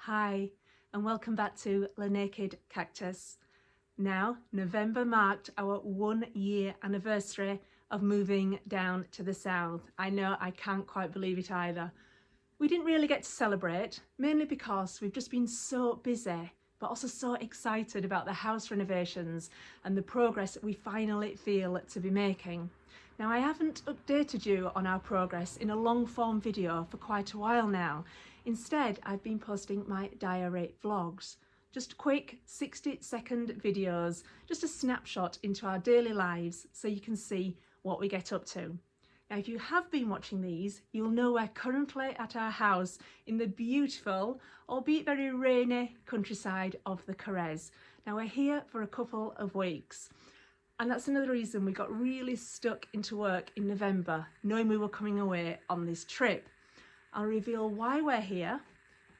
Hi, and welcome back to La Naked Cactus. Now, November marked our 1 year anniversary of moving down to the south. I know, I can't quite believe it either. We didn't really get to celebrate, mainly because we've just been so busy, but also so excited about the house renovations and the progress that we finally feel to be making. Now, I haven't updated you on our progress in a long form video for quite a while now. Instead, I've been posting my diary vlogs. Just quick 60-second videos, just a snapshot into our daily lives so you can see what we get up to. Now, if you have been watching these, you'll know we're currently at our house in the beautiful, albeit very rainy, countryside of the Corrèze. Now, we're here for a couple of weeks. And that's another reason we got really stuck into work in November, knowing we were coming away on this trip. I'll reveal why we're here,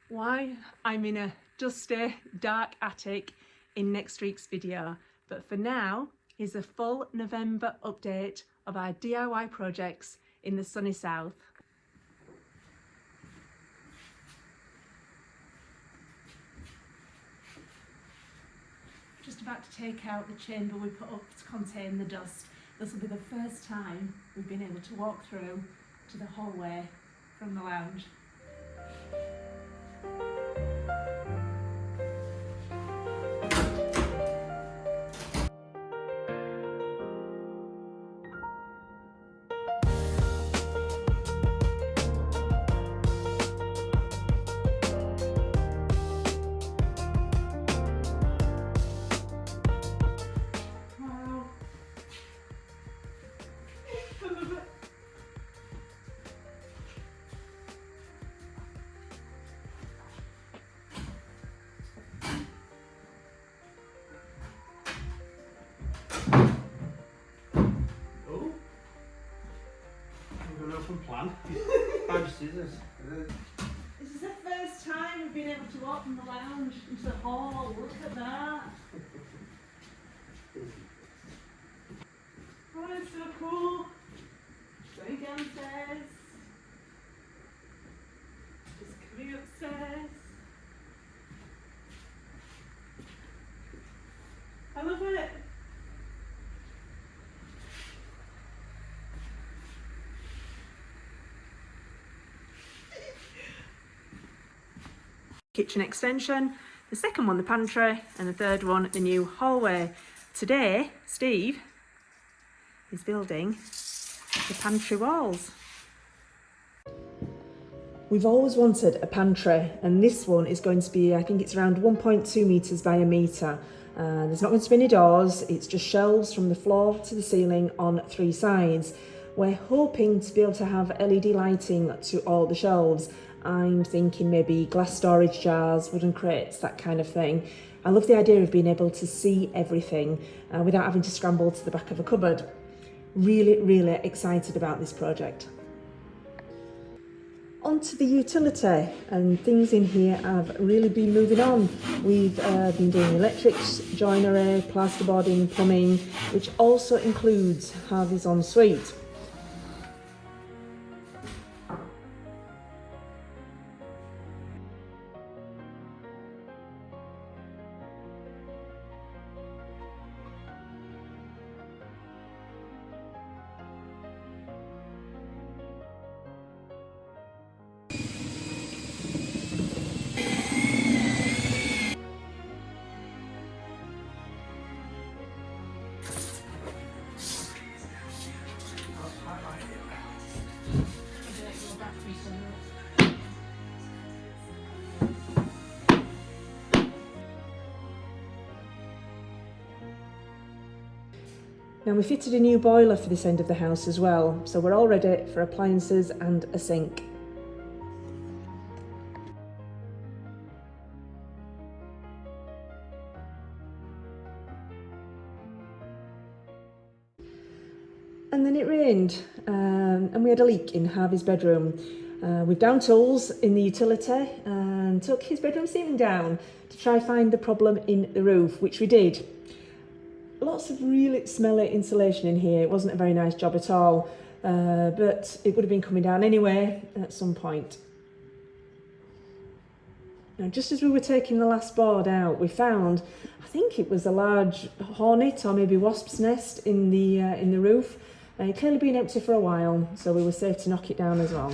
why I'm in a dusty, dark attic in next week's video. But for now, here's a full November update of our DIY projects in the sunny south. Just about to take out the chamber we put up to contain the dust. This will be the first time we've been able to walk through to the hallway from the lounge. Plan. Five scissors. This is the first time we've been able to walk from the lounge into the hall. Look at that. Oh, it's so cool. Going downstairs. Just coming upstairs. I love it. Kitchen extension, the second one the pantry, and the third one the new hallway. Today, Steve is building the pantry walls. We've always wanted a pantry, and this one is going to be, I think it's around 1.2 metres by a metre. There's not going to be any doors, it's just shelves from the floor to the ceiling on 3 sides. We're hoping to be able to have LED lighting to all the shelves. I'm thinking maybe glass storage jars, wooden crates, that kind of thing. I love the idea of being able to see everything without having to scramble to the back of a cupboard. Really excited about this project. Onto the utility, and things in here have really been moving on. We've been doing electrics, joinery, plasterboarding, plumbing, which also includes Harvey's ensuite. Now, we fitted a new boiler for this end of the house as well, so we're all ready for appliances and a sink. And then it rained, and we had a leak in Harvey's bedroom. We've downed tools in the utility and took his bedroom ceiling down to try find the problem in the roof, which we did. Lots of really smelly insulation in here. It wasn't a very nice job at all, but it would have been coming down anyway at some point. Now, just as we were taking the last board out, we found, I think it was a large hornet or maybe wasp's nest in the roof. It clearly been empty for a while, so we were safe to knock it down as well.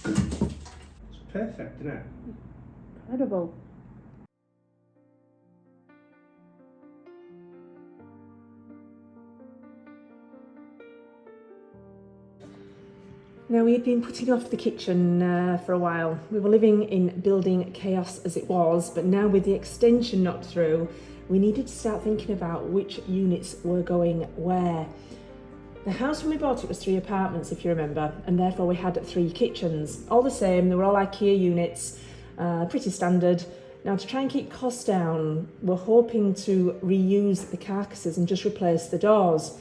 It's perfect, isn't it? Incredible. Now, we had been putting off the kitchen for a while. We were living in building chaos as it was, but now with the extension knocked through, we needed to start thinking about which units were going where. The house when we bought it was 3 apartments, if you remember, and therefore we had 3 kitchens. All the same, they were all IKEA units, pretty standard. Now, to try and keep costs down, we're hoping to reuse the carcasses and just replace the doors.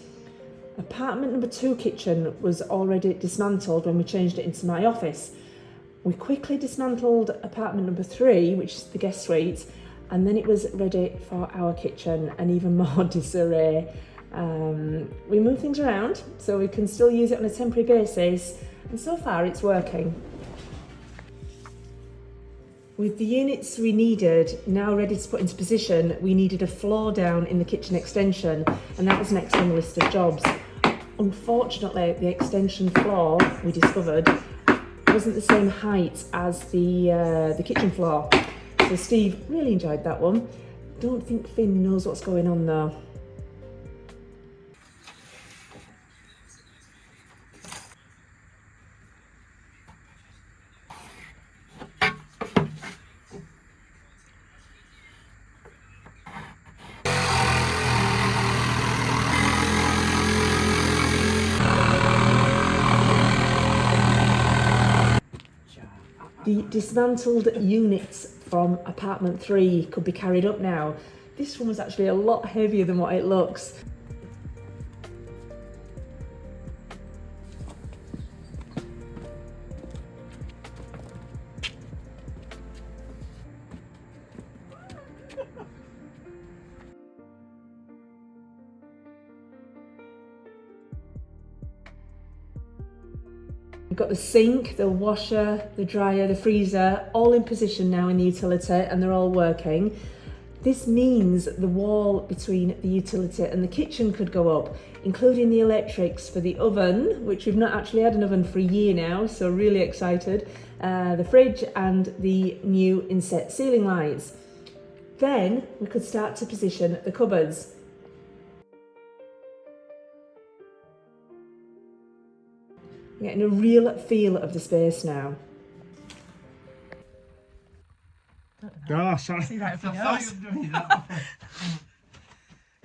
Apartment number 2 kitchen was already dismantled when we changed it into my office. We quickly dismantled apartment number 3, which is the guest suite, and then it was ready for our kitchen and even more disarray. We moved things around so we can still use it on a temporary basis, and so far it's working. With the units we needed now ready to put into position, we needed a floor down in the kitchen extension, and that was next on the list of jobs. Unfortunately, the extension floor, we discovered, wasn't the same height as the kitchen floor. So Steve really enjoyed that one. Don't think Finn knows what's going on though. The dismantled units from apartment 3 could be carried up now. This one was actually a lot heavier than what it looks. We've got the sink, the washer, the dryer, the freezer, all in position now in the utility, and they're all working. This means the wall between the utility and the kitchen could go up, including the electrics for the oven, which we've not actually had an oven for a year now, so really excited, the fridge and the new inset ceiling lights. Then we could start to position the cupboards. We're getting a real feel of the space now. Oh, sorry. See that I thought you were doing that.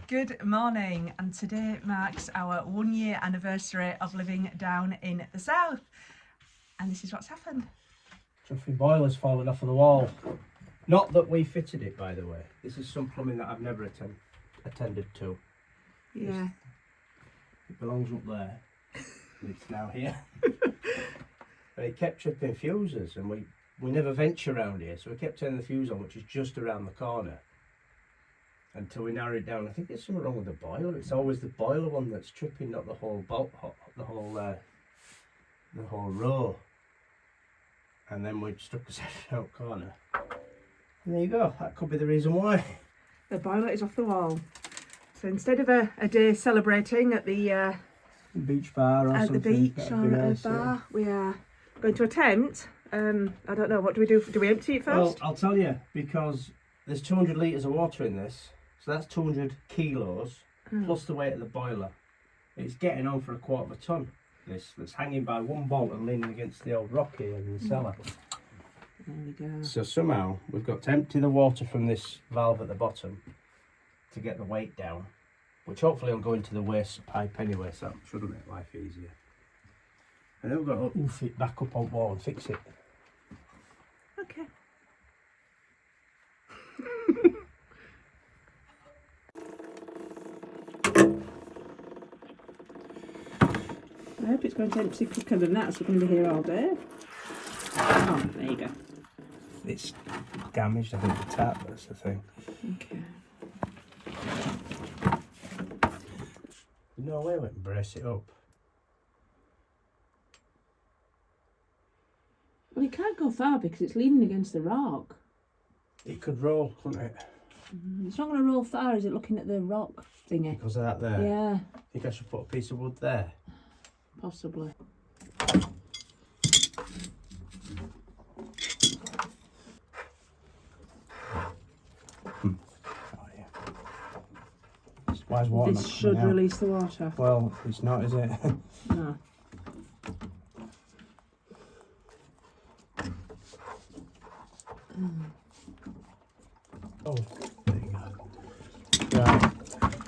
Good morning, and today marks our 1-year anniversary of living down in the south. And this is what's happened. Trophy boiler's fallen off of the wall. Not that we fitted it, by the way. This is some plumbing that I've never attended to. Yeah. It belongs up there. It's now here. And it kept tripping fuses, and we never venture around here, so we kept turning the fuse on, which is just around the corner, until we narrowed it down. I think there's something wrong with the boiler. It's always the boiler one that's tripping, not the whole the whole row. And then we stuck us out corner. And there you go. That could be the reason why. The boiler is off the wall. So instead of a day celebrating at the beach bar or at something. the beach or at a Nice, bar, we are going to attempt. I don't know. What do we do? Do we empty it first? Well, I'll tell you, because there's 200 litres of water in this, so that's 200 kilos plus the weight of the boiler. It's getting on for 1/4 ton. This that's hanging by one bolt and leaning against the old rock here in the cellar. There we go. So somehow we've got to empty the water from this valve at the bottom to get the weight down, which hopefully will go into the waste pipe anyway, so that should make life easier. And then we've got to oof it back up on wall and fix it. Okay. I hope it's going to empty quicker than that, so we're going to be here all day. Oh, there you go. It's damaged, I think, the tap, that's the thing. Okay. No way we can brace it up. Well, it can't go far because it's leaning against the rock. It could roll, couldn't it? It's not going to roll far, is it, looking at the rock thingy? Because of that there. Yeah, I think I should put a piece of wood there. possibly. Oh, yeah. Why is water This not should coming out? release the water. Well, it's not, is it? No. Oh, there you go. Right,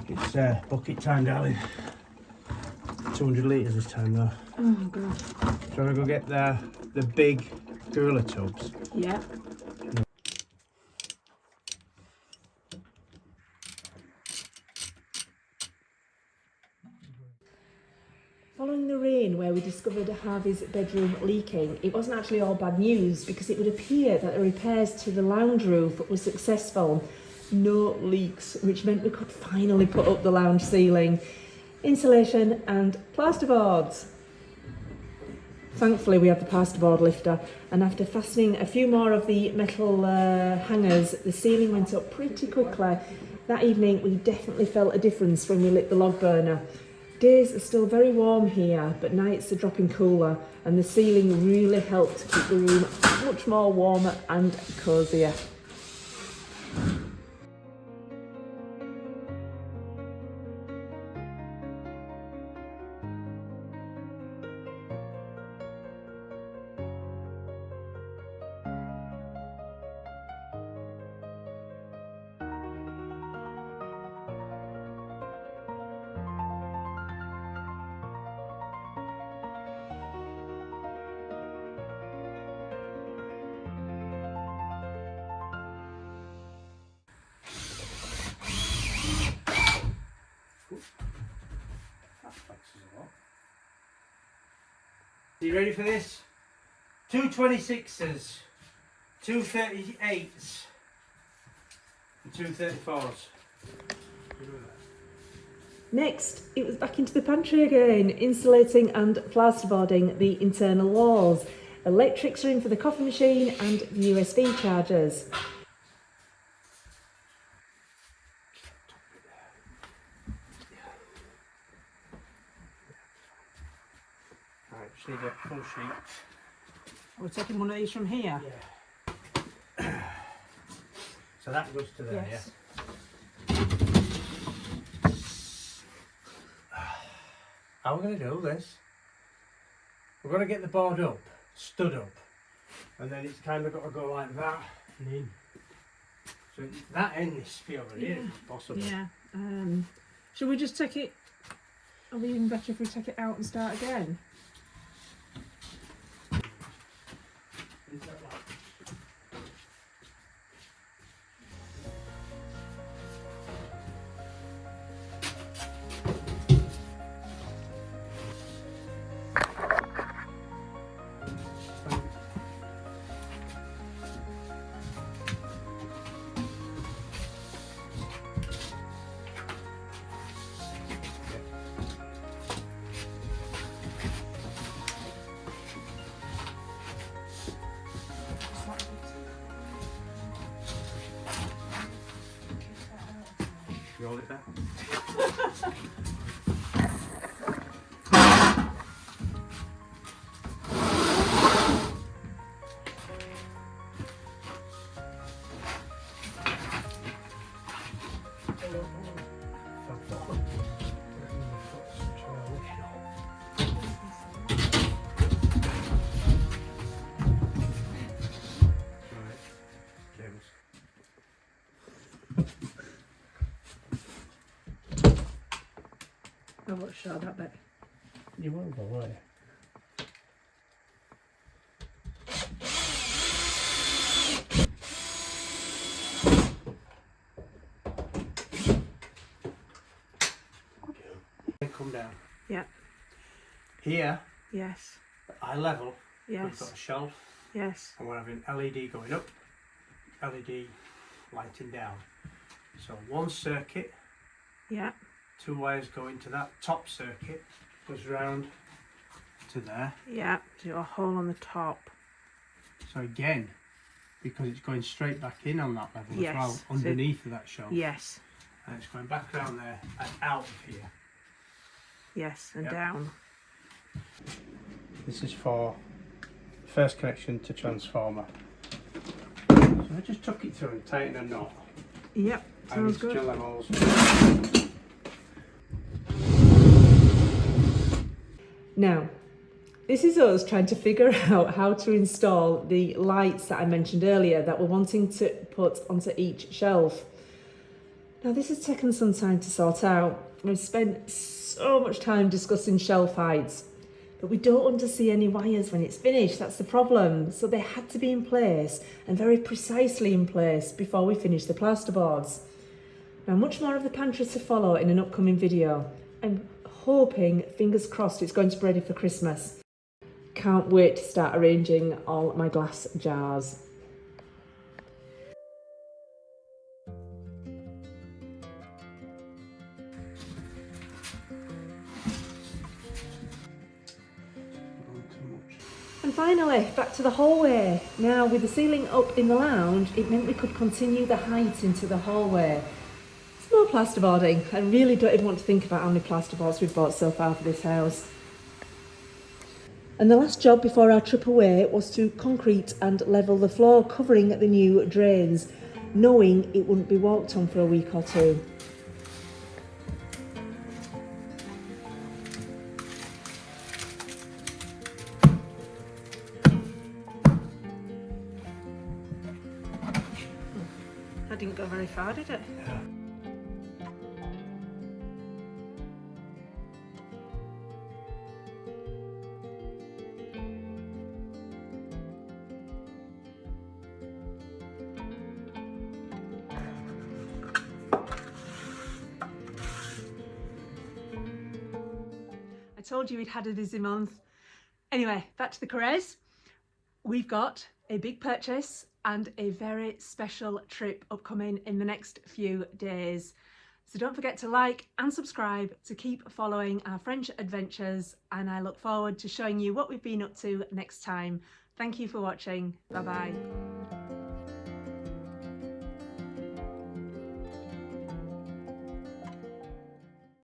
it's bucket time, darling. 200 litres this time, though. Oh, God. Do you want to go get the big cooler tubs? Yeah. Following the rain where we discovered Harvey's bedroom leaking, it wasn't actually all bad news because it would appear that the repairs to the lounge roof were successful. No leaks, which meant we could finally put up the lounge ceiling, insulation and plasterboards. Thankfully we have the plasterboard lifter, and after fastening a few more of the metal hangers, the ceiling went up pretty quickly. That evening we definitely felt a difference when we lit the log burner. Days are still very warm here, but nights are dropping cooler, and the ceiling really helped to keep the room much more warmer and cosier. Are you ready for this? 226s, 238s, and 234s. Next, it was back into the pantry again, insulating and plasterboarding the internal walls. Electrics are in for the coffee machine and USB chargers. Right, just need a full sheet. We're taking one of these from here. Yeah. So that goes to there, Yes. yeah? How are we going to do this? We're going to get the board up, stood up, and then it's kind of got to go like that and in. So that end needs to be over here, if possible. Yeah. Should we just take it? Are we even better if we take it out and start again? Is that like- You hold it there? Right, James. I won't show that bit. You will go, won't you? Come down. Yeah. Here, Yes. at eye level, we've got Yes. a shelf, Yes. and we're having LED going up, LED lighting down. So one circuit, Yeah. 2 wires go into that top circuit, goes round to there, Yeah. So you've got a hole on the top. So again, because it's going straight back in on that level Yes, as well, so- underneath of that shelf. Yes, And it's going back around there and out of here. yes, and Yep. down. This is for first connection to transformer. So I just tuck it through and tighten a knot. Yep, I sounds need to good. drill them holes. Now, this is us trying to figure out how to install the lights that I mentioned earlier that we're wanting to put onto each shelf. Now, this has taken some time to sort out. We've spent so much time discussing shelf heights, but we don't want to see any wires when it's finished. That's the problem. So they had to be in place, and very precisely in place, before we finish the plasterboards. Now, much more of the pantry to follow in an upcoming video. I'm hoping, fingers crossed, it's going to be ready for Christmas. Can't wait to start arranging all my glass jars. And finally, back to the hallway. Now, with the ceiling up in the lounge, it meant we could continue the height into the hallway. It's more plasterboarding. I really don't even want to think about how many plasterboards we've bought so far for this house. And the last job before our trip away was to concrete and level the floor, covering the new drains, knowing it wouldn't be walked on for a week or two. That didn't go very far, did it? I told you we'd had a busy month. Anyway, back to the Corrèze. We've got a big purchase and a very special trip upcoming in the next few days. So don't forget to like and subscribe to keep following our French adventures, and I look forward to showing you what we've been up to next time. Thank you for watching. Bye bye.